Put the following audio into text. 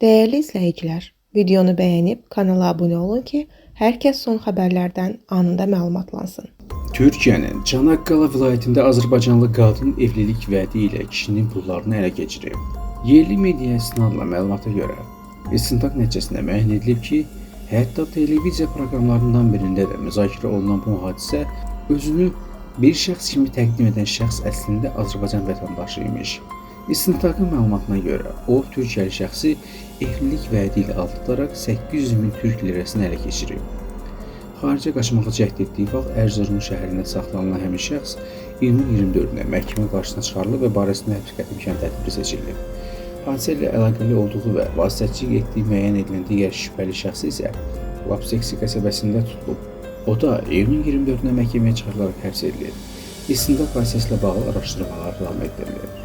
Değerli izləyicilər, videonu bəyənib kanala abunə olun ki, hər kəs son xəbərlərdən anında məlumatlansın. Türkiyənin Çanakkale vilayətində Azərbaycanlı qadın evlilik vədi ilə kişinin pullarını ələ keçirib. Yerli mediaya istinadla məlumata görə, istintaq nəticəsində müəyyən edilib ki, hətta televiziya proqramlarından birində də müzakirə olunan bu hadisə özünü bir şəxs kimi təqdim edən şəxs əslində Azərbaycan vətəndaşı imiş. İstintaqın məlumatına görə, o, Türkiyəli şəxsi evlilik vədi ilə aldadaraq 800 min Türk lirasını ələ keçirib. Xaricə qaçmağa cəhd etdiyi vaxt Erzurum şəhərində saxlanılan həmin şəxs iyunun 24-də məhkəmə qarşısına çıxarılıb və barəsində həbs qəti imkan tədbiri seçilib. Hadisə ilə əlaqəli olduğu və vasitəçilik etdiyi müəyyən edilən digər şübhəli şəxs isə Lapseksi qəsəbəsində tutulub. O da iyunun 24-də məhkəməyə çıxarılaraq həbs edilir. İstintaq hadisəsilə bağlı araşdırmalar davam etdirilir.